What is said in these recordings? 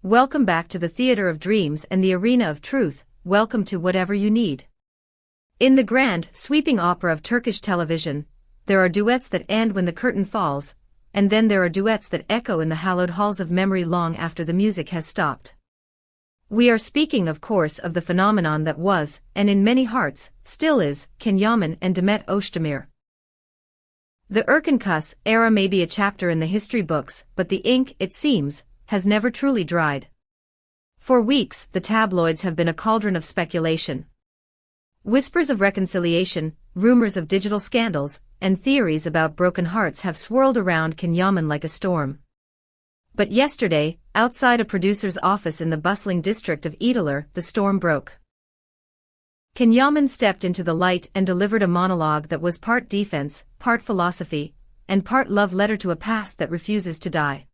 Welcome back to the theater of dreams and the arena of truth. Welcome to whatever you need. In the grand, sweeping opera of Turkish television, there are duets that end when the curtain falls, and then there are duets that echo in the hallowed halls of memory long after the music has stopped. We are speaking, of course, of the phenomenon that was, and in many hearts, still is, Yaman and Demet Özdemir. The Erkan era may be a chapter in the history books, but the ink, it seems, has never truly dried. For weeks, the tabloids have been a cauldron of speculation. Whispers of reconciliation, rumors of digital scandals, and theories about broken hearts have swirled around Yaman like a storm. But yesterday, outside a producer's office in the bustling district of Iğdırlar, the storm broke. Yaman stepped into the light and delivered a monologue that was part defense, part philosophy, and part love letter to a past that refuses to die.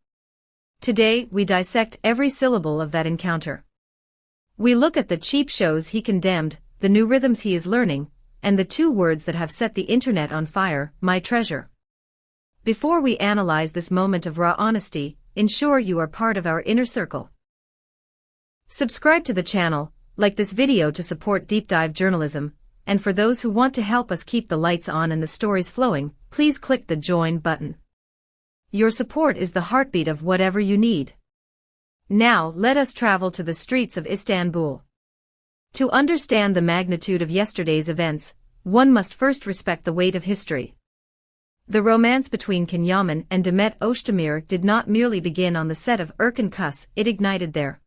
Today, we dissect every syllable of that encounter. We look at the cheap shows he condemned, the new rhythms he is learning, and the two words that have set the internet on fire, my treasure. Before we analyze this moment of raw honesty, ensure you are part of our inner circle. Subscribe to the channel, like this video to support deep dive journalism, and for those who want to help us keep the lights on and the stories flowing, please click the join button. Your support is the heartbeat of whatever you need. Now, let us travel to the streets of Istanbul. To understand the magnitude of yesterday's events, one must first respect the weight of history. The romance between Yaman and Demet Özdemir did not merely begin on the set of Erkan, it ignited there.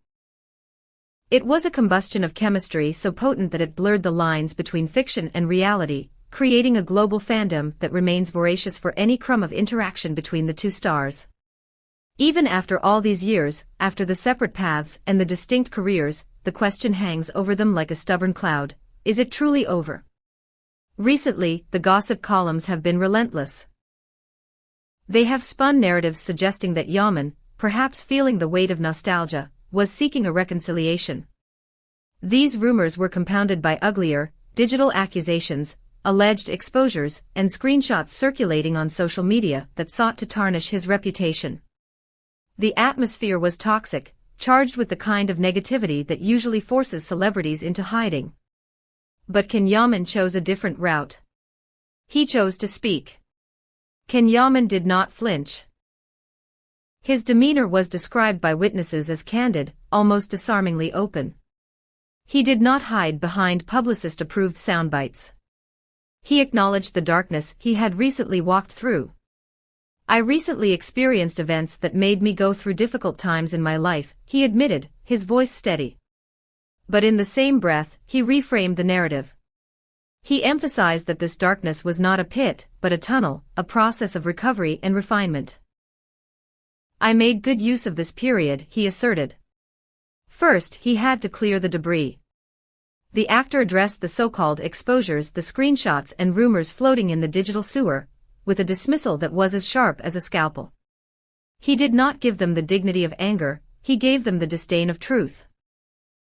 It was a combustion of chemistry so potent that it blurred the lines between fiction and reality, creating a global fandom that remains voracious for any crumb of interaction between the two stars. Even after all these years, after the separate paths and the distinct careers, the question hangs over them like a stubborn cloud: is it truly over? Recently, the gossip columns have been relentless. They have spun narratives suggesting that Yaman, perhaps feeling the weight of nostalgia, was seeking a reconciliation. These rumors were compounded by uglier, digital accusations, alleged exposures, and screenshots circulating on social media that sought to tarnish his reputation. The atmosphere was toxic, charged with the kind of negativity that usually forces celebrities into hiding. But Yaman chose a different route. He chose to speak. Yaman did not flinch. His demeanor was described by witnesses as candid, almost disarmingly open. He did not hide behind publicist-approved soundbites. He acknowledged the darkness he had recently walked through. I recently experienced events that made me go through difficult times in my life, he admitted, his voice steady. But in the same breath, he reframed the narrative. He emphasized that this darkness was not a pit, but a tunnel, a process of recovery and refinement. I made good use of this period, he asserted. First, he had to clear the debris. The actor addressed the so-called exposures, the screenshots and rumors floating in the digital sewer, with a dismissal that was as sharp as a scalpel. He did not give them the dignity of anger, he gave them the disdain of truth.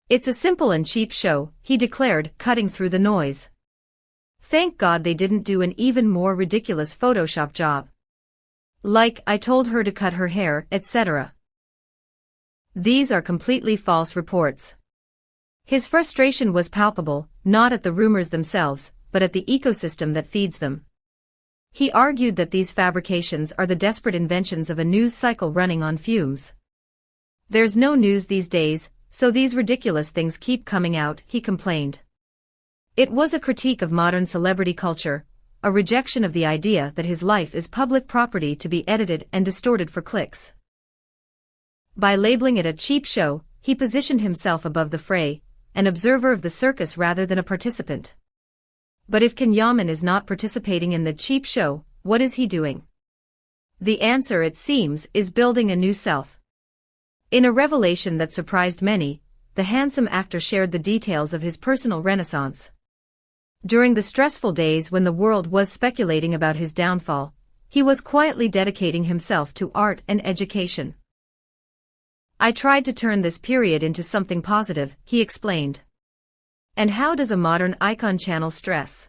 It's a simple and cheap show, he declared, cutting through the noise. Thank God they didn't do an even more ridiculous Photoshop job. Like, I told her to cut her hair, etc. These are completely false reports. His frustration was palpable, not at the rumors themselves, but at the ecosystem that feeds them. He argued that these fabrications are the desperate inventions of a news cycle running on fumes. There's no news these days, so these ridiculous things keep coming out, he complained. It was a critique of modern celebrity culture, a rejection of the idea that his life is public property to be edited and distorted for clicks. By labeling it a cheap show, he positioned himself above the fray, an observer of the circus rather than a participant. But if Yaman is not participating in the cheap show, what is he doing? The answer, it seems, is building a new self. In a revelation that surprised many, the handsome actor shared the details of his personal renaissance. During the stressful days when the world was speculating about his downfall, he was quietly dedicating himself to art and education. I tried to turn this period into something positive, he explained. And how does a modern icon channel stress?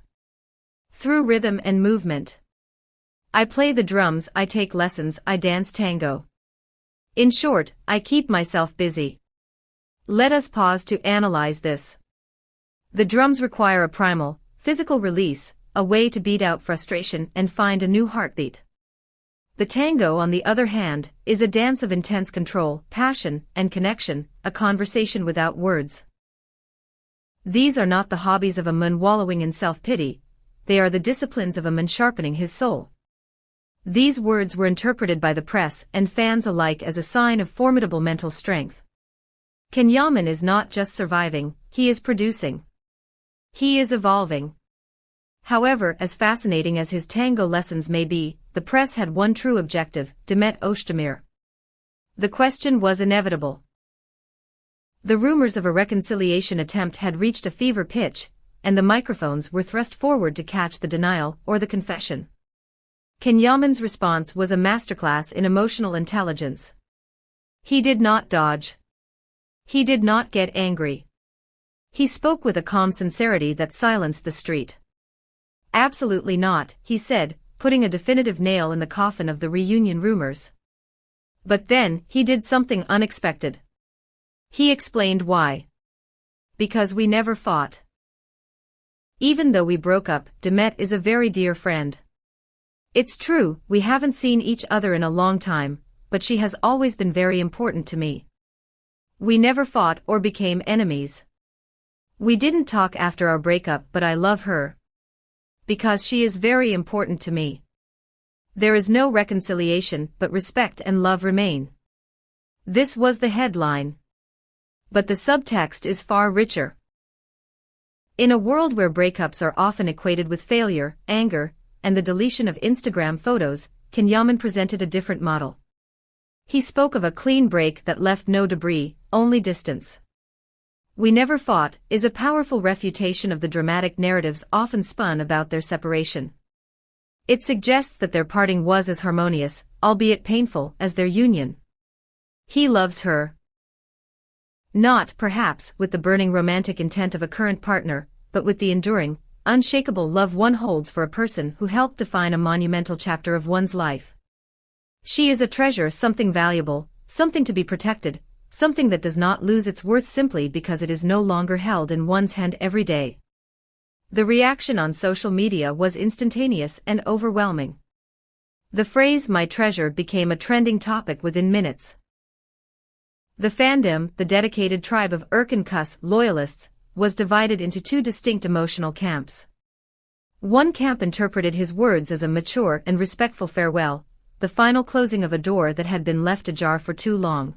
Through rhythm and movement. I play the drums, I take lessons, I dance tango. In short, I keep myself busy. Let us pause to analyze this. The drums require a primal, physical release, a way to beat out frustration and find a new heartbeat. The tango, on the other hand, is a dance of intense control, passion, and connection, a conversation without words. These are not the hobbies of a man wallowing in self-pity, they are the disciplines of a man sharpening his soul. These words were interpreted by the press and fans alike as a sign of formidable mental strength. Yaman is not just surviving, he is producing. He is evolving. However, as fascinating as his tango lessons may be, the press had one true objective: Demet Özdemir. The question was inevitable. The rumors of a reconciliation attempt had reached a fever pitch, and the microphones were thrust forward to catch the denial or the confession. Yaman's response was a masterclass in emotional intelligence. He did not dodge. He did not get angry. He spoke with a calm sincerity that silenced the street. Absolutely not, he said, putting a definitive nail in the coffin of the reunion rumors. But then, he did something unexpected. He explained why. Because we never fought. Even though we broke up, Demet is a very dear friend. It's true, we haven't seen each other in a long time, but she has always been very important to me. We never fought or became enemies. We didn't talk after our breakup, but I love her. Because she is very important to me. There is no reconciliation, but respect and love remain. This was the headline. But the subtext is far richer. In a world where breakups are often equated with failure, anger, and the deletion of Instagram photos, Yaman presented a different model. He spoke of a clean break that left no debris, only distance. We never fought is a powerful refutation of the dramatic narratives often spun about their separation. It suggests that their parting was as harmonious, albeit painful, as their union. He loves her. Not, perhaps, with the burning romantic intent of a current partner, but with the enduring, unshakable love one holds for a person who helped define a monumental chapter of one's life. She is a treasure, something valuable, something to be protected, something that does not lose its worth simply because it is no longer held in one's hand every day. The reaction on social media was instantaneous and overwhelming. The phrase "my treasure" became a trending topic within minutes. The fandom, the dedicated tribe of Erkan Kuss loyalists, was divided into two distinct emotional camps. One camp interpreted his words as a mature and respectful farewell, the final closing of a door that had been left ajar for too long.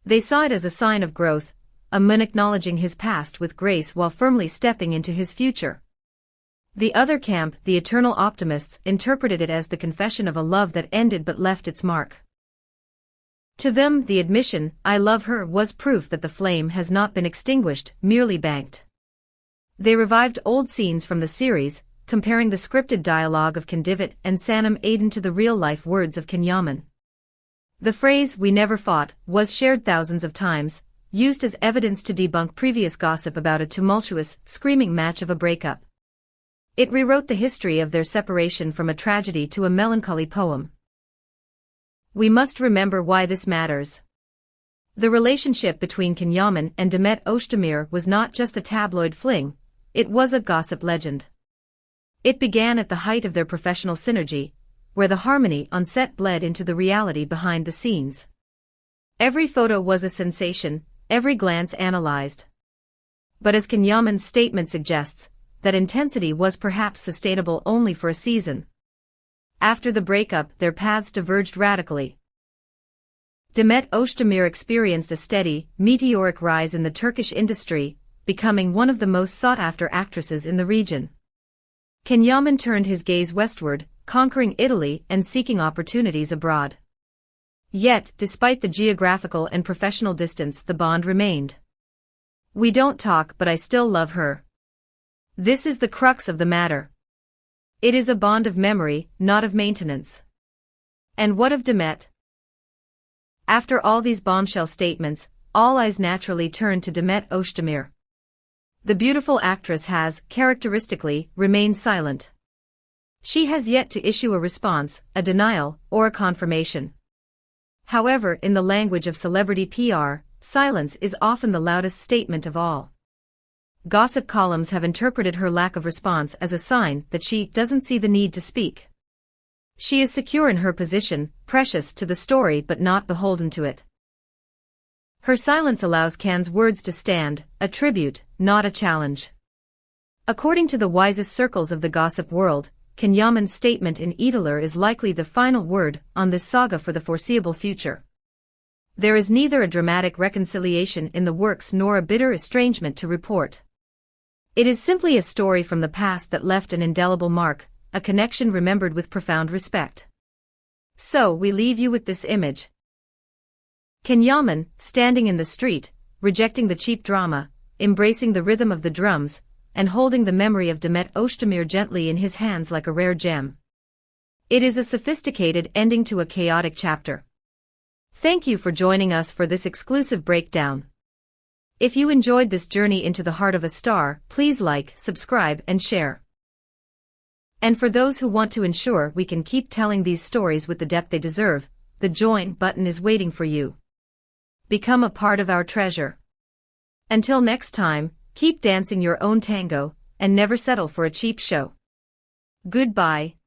They saw it as a sign of growth, a man acknowledging his past with grace while firmly stepping into his future. The other camp, the eternal optimists, interpreted it as the confession of a love that ended but left its mark. To them, the admission, "I love her," was proof that the flame has not been extinguished, merely banked. They revived old scenes from the series, comparing the scripted dialogue of Kandivit and Sanam Aiden to the real-life words of Yaman. The phrase "we never fought" was shared thousands of times, used as evidence to debunk previous gossip about a tumultuous, screaming match of a breakup. It rewrote the history of their separation from a tragedy to a melancholy poem. We must remember why this matters. The relationship between Yaman and Demet Özdemir was not just a tabloid fling, it was a gossip legend. It began at the height of their professional synergy, where the harmony on set bled into the reality behind the scenes. Every photo was a sensation, every glance analyzed. But as Yaman's statement suggests, that intensity was perhaps sustainable only for a season. After the breakup, their paths diverged radically. Demet Özdemir experienced a steady, meteoric rise in the Turkish industry, becoming one of the most sought-after actresses in the region. Yaman turned his gaze westward, conquering Italy and seeking opportunities abroad. Yet, despite the geographical and professional distance, the bond remained. "We don't talk, but I still love her." This is the crux of the matter. It is a bond of memory, not of maintenance. And what of Demet? After all these bombshell statements, all eyes naturally turn to Demet Özdemir. The beautiful actress has, characteristically, remained silent. She has yet to issue a response, a denial, or a confirmation. However, in the language of celebrity PR, silence is often the loudest statement of all. Gossip columns have interpreted her lack of response as a sign that she doesn't see the need to speak. She is secure in her position, precious to the story but not beholden to it. Her silence allows Can's words to stand, a tribute, not a challenge. According to the wisest circles of the gossip world, Can Yaman's statement in Edeler is likely the final word on this saga for the foreseeable future. There is neither a dramatic reconciliation in the works nor a bitter estrangement to report. It is simply a story from the past that left an indelible mark, a connection remembered with profound respect. So we leave you with this image. Can Yaman, standing in the street, rejecting the cheap drama, embracing the rhythm of the drums, and holding the memory of Demet Özdemir gently in his hands like a rare gem. It is a sophisticated ending to a chaotic chapter. Thank you for joining us for this exclusive breakdown. If you enjoyed this journey into the heart of a star, please like, subscribe, and share. And for those who want to ensure we can keep telling these stories with the depth they deserve, the join button is waiting for you. Become a part of our treasure. Until next time, keep dancing your own tango, and never settle for a cheap show. Goodbye.